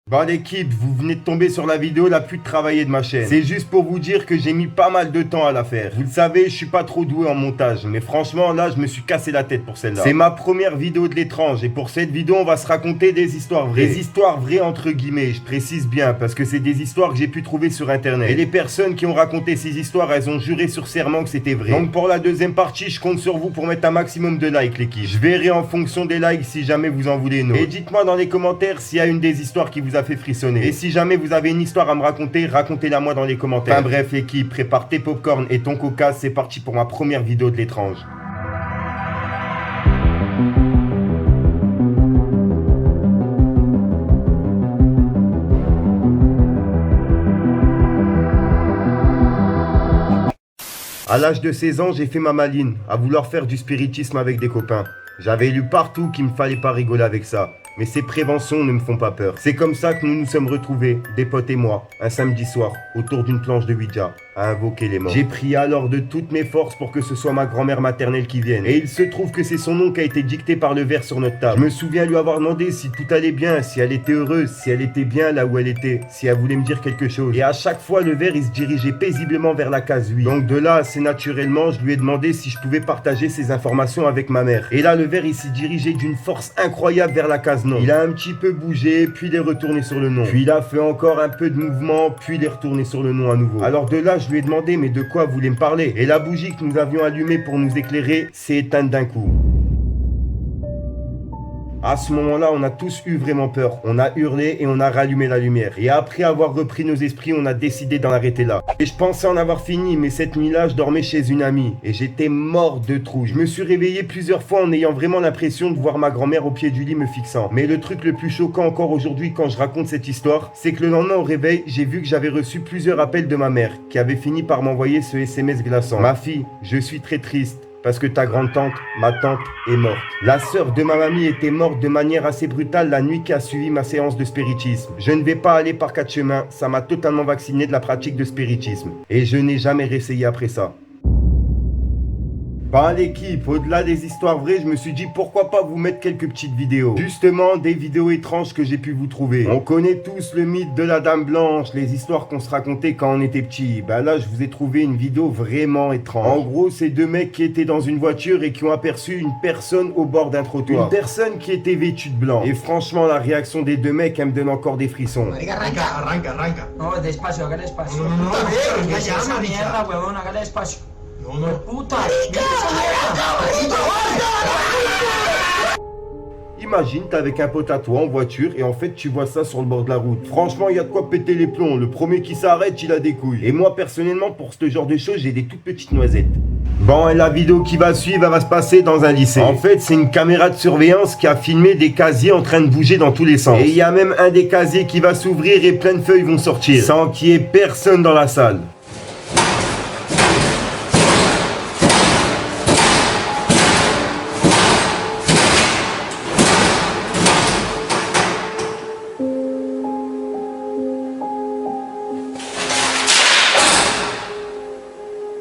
Bon l'équipe, vous venez de tomber sur la vidéo la plus travaillée de ma chaîne. C'est juste pour vous dire que j'ai mis pas mal de temps à la faire. Vous le savez, je suis pas trop doué en montage, mais franchement là je me suis cassé la tête pour celle-là. C'est ma première vidéo de l'étrange et pour cette vidéo on va se raconter des histoires vraies. Des histoires vraies entre guillemets, je précise bien parce que c'est des histoires que j'ai pu trouver sur internet. Et les personnes qui ont raconté ces histoires, elles ont juré sur serment que c'était vrai. Donc pour la deuxième partie, je compte sur vous pour mettre un maximum de likes l'équipe. Je verrai en fonction des likes si jamais vous en voulez une autre. Et dites-moi dans les commentaires s'il y a une des histoires qui vous a fait frissonner. Et si jamais vous avez une histoire à me raconter, racontez-la moi dans les commentaires. Enfin bref l'équipe, prépare tes popcorn et ton coca, c'est parti pour ma première vidéo de l'étrange. À l'âge de 16 ans, j'ai fait ma maline, à vouloir faire du spiritisme avec des copains. J'avais lu partout qu'il ne fallait pas rigoler avec ça. Mais ces préventions ne me font pas peur. C'est comme ça que nous nous sommes retrouvés, des potes et moi, un samedi soir, autour d'une planche de Ouija, à invoquer les morts. J'ai prié alors de toutes mes forces pour que ce soit ma grand-mère maternelle qui vienne. Et il se trouve que c'est son nom qui a été dicté par le verre sur notre table. Je me souviens lui avoir demandé si tout allait bien, si elle était heureuse, si elle était bien là où elle était, si elle voulait me dire quelque chose. Et à chaque fois, le verre, il se dirigeait paisiblement vers la case 8. Donc de là, assez naturellement, je lui ai demandé si je pouvais partager ces informations avec ma mère. Et là, le verre, il s'est dirigé d'une force incroyable vers la case non. Il a un petit peu bougé, puis il est retourné sur le non. Puis il a fait encore un peu de mouvement, puis il est retourné sur le non à nouveau. Alors de là, je lui ai demandé, mais de quoi vous voulez me parler? Et la bougie que nous avions allumée pour nous éclairer s'est éteinte d'un coup. À ce moment-là, on a tous eu vraiment peur. On a hurlé et on a rallumé la lumière. Et après avoir repris nos esprits, on a décidé d'en arrêter là. Et je pensais en avoir fini, mais cette nuit-là, je dormais chez une amie. Et j'étais mort de trouille. Je me suis réveillé plusieurs fois en ayant vraiment l'impression de voir ma grand-mère au pied du lit me fixant. Mais le truc le plus choquant encore aujourd'hui quand je raconte cette histoire, c'est que le lendemain au réveil, j'ai vu que j'avais reçu plusieurs appels de ma mère, qui avait fini par m'envoyer ce SMS glaçant. Ma fille, je suis très triste. Parce que ta grande-tante, ma tante, est morte. La sœur de ma mamie était morte de manière assez brutale la nuit qui a suivi ma séance de spiritisme. Je ne vais pas aller par quatre chemins, ça m'a totalement vacciné de la pratique de spiritisme. Et je n'ai jamais réessayé après ça. Bah l'équipe, au-delà des histoires vraies, je me suis dit pourquoi pas vous mettre quelques petites vidéos. Justement, des vidéos étranges que j'ai pu vous trouver. On connaît tous le mythe de la Dame Blanche, les histoires qu'on se racontait quand on était petit. Bah là, je vous ai trouvé une vidéo vraiment étrange. En gros, c'est deux mecs qui étaient dans une voiture et qui ont aperçu une personne au bord d'un trottoir. Une personne qui était vêtue de blanc. Et franchement, la réaction des deux mecs, elle me donne encore des frissons. Arranca. No, despacio, hágale despacio. No, a ver, Ya, ya, esa ya, mierda, huevón, hágale despacio. No. Puta, mira esa mierda. Imagine, t'es avec un pote à toi en voiture et en fait tu vois ça sur le bord de la route. Franchement, il y a de quoi péter les plombs. Le premier qui s'arrête, il a des couilles. Et moi, personnellement, pour ce genre de choses, j'ai des toutes petites noisettes. Bon, et la vidéo qui va suivre, elle va se passer dans un lycée. En fait, c'est une caméra de surveillance qui a filmé des casiers en train de bouger dans tous les sens. Et il y a même un des casiers qui va s'ouvrir et plein de feuilles vont sortir. Sans qu'il y ait personne dans la salle.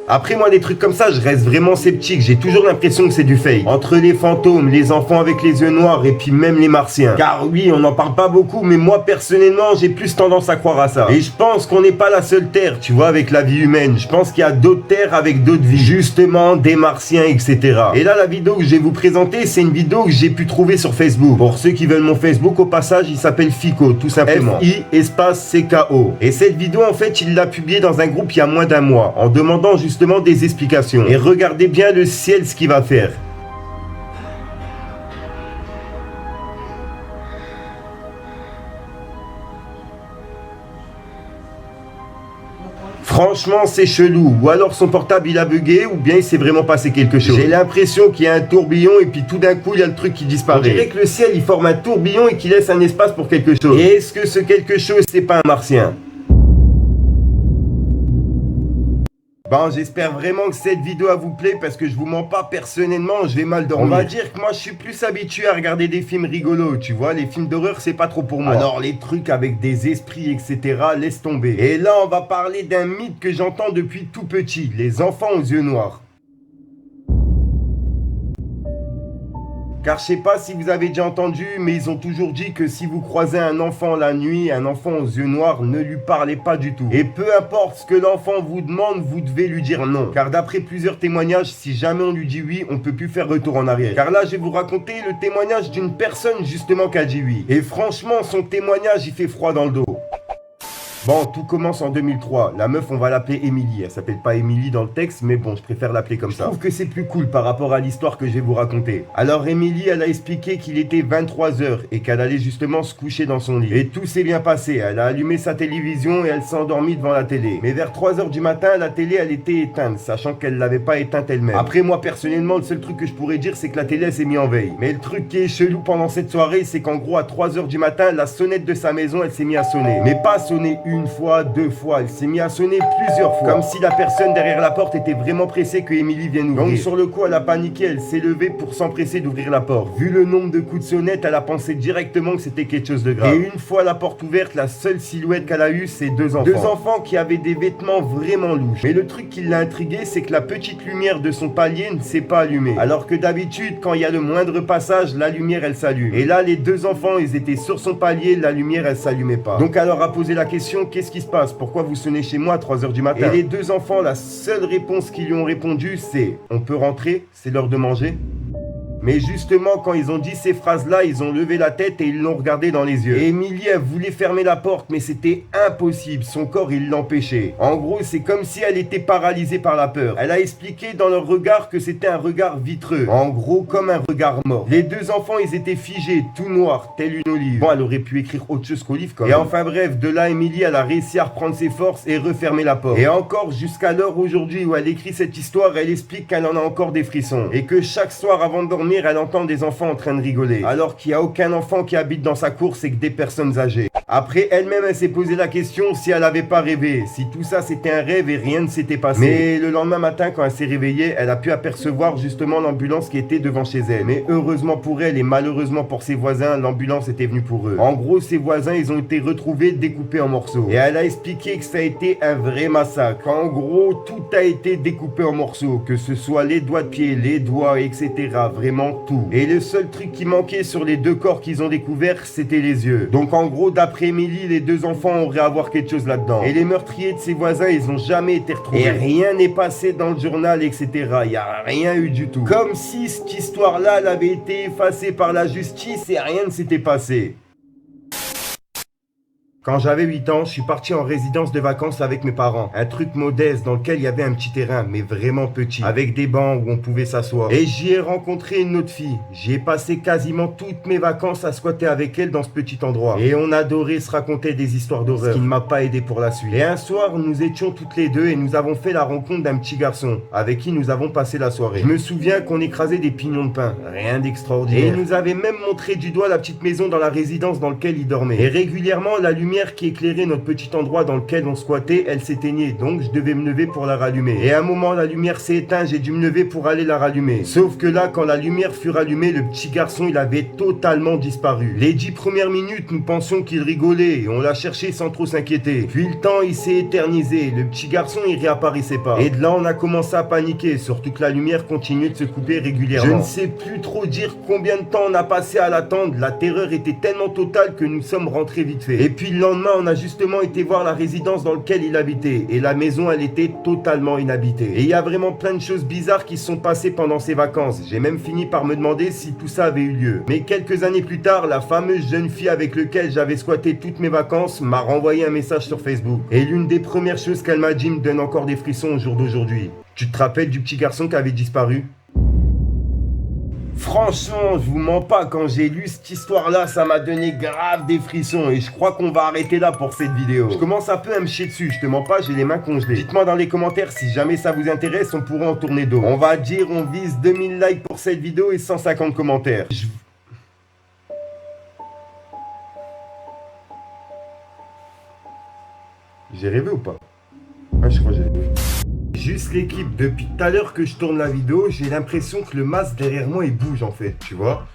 Après moi des trucs comme ça je reste vraiment sceptique, j'ai toujours l'impression que c'est du fake. Entre les fantômes, les enfants avec les yeux noirs et puis même les martiens. Car oui on n'en parle pas beaucoup mais moi personnellement j'ai plus tendance à croire à ça. Et je pense qu'on n'est pas la seule terre tu vois avec la vie humaine. Je pense qu'il y a d'autres terres avec d'autres vies. Justement des martiens etc. Et là la vidéo que je vais vous présenter c'est une vidéo que j'ai pu trouver sur Facebook. Pour ceux qui veulent mon Facebook au passage il s'appelle Fico tout simplement. F-I espace C-K-O. Et cette vidéo en fait il l'a publiée dans un groupe il y a moins d'un mois en demandant justement des explications. Et regardez bien le ciel ce qu'il va faire. Franchement c'est chelou, ou alors son portable il a bugué, ou bien il s'est vraiment passé quelque chose. J'ai l'impression qu'il y a un tourbillon et puis tout d'un coup il y a le truc qui disparaît. On dirait que le ciel il forme un tourbillon et qu'il laisse un espace pour quelque chose. Et est-ce que ce quelque chose c'est pas un martien? Bon, j'espère vraiment que cette vidéo vous plaît parce que je vous mens pas personnellement, je vais mal dormir. On va dire que moi je suis plus habitué à regarder des films rigolos, tu vois, les films d'horreur c'est pas trop pour moi. Alors les trucs avec des esprits etc, laisse tomber. Et là on va parler d'un mythe que j'entends depuis tout petit, les enfants aux yeux noirs. Car je sais pas si vous avez déjà entendu, mais ils ont toujours dit que si vous croisez un enfant la nuit, un enfant aux yeux noirs, ne lui parlez pas du tout. Et peu importe ce que l'enfant vous demande, vous devez lui dire non. Car d'après plusieurs témoignages, si jamais on lui dit oui, on peut plus faire retour en arrière. Car là, je vais vous raconter le témoignage d'une personne justement qui a dit oui. Et franchement, son témoignage, il fait froid dans le dos. Bon, tout commence en 2003. La meuf, on va l'appeler Émilie. Elle s'appelle pas Émilie dans le texte, mais bon, je préfère l'appeler comme ça. Je trouve que c'est plus cool par rapport à l'histoire que je vais vous raconter. Alors, Émilie, elle a expliqué qu'il était 23h et qu'elle allait justement se coucher dans son lit. Et tout s'est bien passé. Elle a allumé sa télévision et elle s'est endormie devant la télé. Mais vers 3h du matin, la télé, elle était éteinte, sachant qu'elle l'avait pas éteinte elle-même. Après, moi, personnellement, le seul truc que je pourrais dire, c'est que la télé, elle s'est mise en veille. Mais le truc qui est chelou pendant cette soirée, c'est qu'en gros, à 3h du matin, la sonnette de sa maison, elle s'est mise à sonner. Mais pas sonner une fois, deux fois, elle s'est mise à sonner plusieurs fois. Comme si la personne derrière la porte était vraiment pressée que Émilie vienne ouvrir. Donc sur le coup, elle a paniqué, elle s'est levée pour s'empresser d'ouvrir la porte. Vu le nombre de coups de sonnette, elle a pensé directement que c'était quelque chose de grave. Et une fois la porte ouverte, la seule silhouette qu'elle a eue, c'est deux enfants. Deux enfants qui avaient des vêtements vraiment louches. Mais le truc qui l'a intrigué, c'est que la petite lumière de son palier ne s'est pas allumée. Alors que d'habitude, quand il y a le moindre passage, la lumière, elle s'allume. Et là, les deux enfants, ils étaient sur son palier, la lumière, elle s'allumait pas. Donc elle leur a posé la question, qu'est-ce qui se passe? Pourquoi vous sonnez chez moi à 3h du matin? Et les deux enfants, la seule réponse qu'ils lui ont répondu, c'est on peut rentrer, c'est l'heure de manger. Mais justement, quand ils ont dit ces phrases-là, ils ont levé la tête et ils l'ont regardé dans les yeux. Et Émilie, elle voulait fermer la porte, mais c'était impossible. Son corps, il l'empêchait. En gros, c'est comme si elle était paralysée par la peur. Elle a expliqué dans leur regard que c'était un regard vitreux. En gros, comme un regard mort. Les deux enfants, ils étaient figés, tout noirs, telle une olive. Bon, elle aurait pu écrire autre chose qu'olive quand même. Et enfin bref, de là, Émilie, elle a réussi à reprendre ses forces et refermer la porte. Et encore, jusqu'à l'heure aujourd'hui où elle écrit cette histoire, elle explique qu'elle en a encore des frissons. Et que chaque soir avant de dormir, elle entend des enfants en train de rigoler. Alors qu'il n'y a aucun enfant qui habite dans sa cour, c'est que des personnes âgées. Après, elle-même, elle s'est posé la question si elle n'avait pas rêvé, si tout ça c'était un rêve et rien ne s'était passé. Mais le lendemain matin, quand elle s'est réveillée, elle a pu apercevoir justement l'ambulance qui était devant chez elle. Mais heureusement pour elle et malheureusement pour ses voisins, l'ambulance était venue pour eux. En gros, ses voisins, ils ont été retrouvés découpés en morceaux. Et elle a expliqué que ça a été un vrai massacre. En gros, tout a été découpé en morceaux, que ce soit les doigts de pied, les doigts, etc. Vraiment tout. Et le seul truc qui manquait sur les deux corps qu'ils ont découverts, c'était les yeux. Donc en gros, d'après Émilie, les deux enfants auraient à voir quelque chose là-dedans. Et les meurtriers de ses voisins, ils ont jamais été retrouvés. Et rien n'est passé dans le journal, etc. Il n'y a rien eu du tout. Comme si cette histoire-là, elle avait été effacée par la justice et rien ne s'était passé. Quand j'avais 8 ans, je suis parti en résidence de vacances avec mes parents. Un truc modeste dans lequel il y avait un petit terrain, mais vraiment petit, avec des bancs où on pouvait s'asseoir. Et j'y ai rencontré une autre fille. J'y ai passé quasiment toutes mes vacances à squatter avec elle dans ce petit endroit. Et on adorait se raconter des histoires d'horreur, ce qui ne m'a pas aidé pour la suite. Et un soir, nous étions toutes les deux et nous avons fait la rencontre d'un petit garçon, avec qui nous avons passé la soirée. Je me souviens qu'on écrasait des pignons de pain, rien d'extraordinaire. Et il nous avait même montré du doigt la petite maison dans la résidence dans laquelle il dormait. Et régulièrement, la lumière qui éclairait notre petit endroit dans lequel on squattait, elle s'éteignait, donc je devais me lever pour la rallumer. Et à un moment, la lumière s'est éteinte, j'ai dû me lever pour aller la rallumer. Sauf que là, quand la lumière fut rallumée, le petit garçon, il avait totalement disparu. Les 10 premières minutes, nous pensions qu'il rigolait et on l'a cherché sans trop s'inquiéter. Puis le temps, il s'est éternisé, le petit garçon, il réapparaissait pas. Et de là, on a commencé à paniquer, surtout que la lumière continuait de se couper régulièrement. Je ne sais plus trop dire combien de temps on a passé à l'attendre, la terreur était tellement totale que nous sommes rentrés vite fait. Et puis le lendemain, on a justement été voir la résidence dans laquelle il habitait. Et la maison, elle était totalement inhabitée. Et il y a vraiment plein de choses bizarres qui se sont passées pendant ces vacances. J'ai même fini par me demander si tout ça avait eu lieu. Mais quelques années plus tard, la fameuse jeune fille avec laquelle j'avais squatté toutes mes vacances m'a renvoyé un message sur Facebook. Et l'une des premières choses qu'elle m'a dit me donne encore des frissons au jour d'aujourd'hui. Tu te rappelles du petit garçon qui avait disparu ? Franchement, je vous mens pas, quand j'ai lu cette histoire-là, ça m'a donné grave des frissons et je crois qu'on va arrêter là pour cette vidéo. Je commence un peu à me chier dessus, je te mens pas, j'ai les mains congelées. Dites-moi dans les commentaires si jamais ça vous intéresse, on pourrait en tourner d'autres. On va dire, on vise 2000 likes pour cette vidéo et 150 commentaires. J'ai rêvé ou pas? Ah, je crois que j'ai rêvé. Juste l'équipe, depuis tout à l'heure que je tourne la vidéo, j'ai l'impression que le masque derrière moi il bouge en fait, tu vois.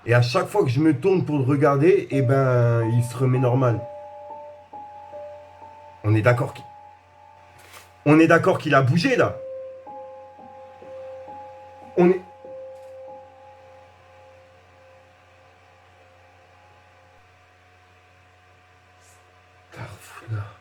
Et à chaque fois que je me tourne pour le regarder, eh ben il se remet normal. On est d'accord qu'il a bougé là. Oula.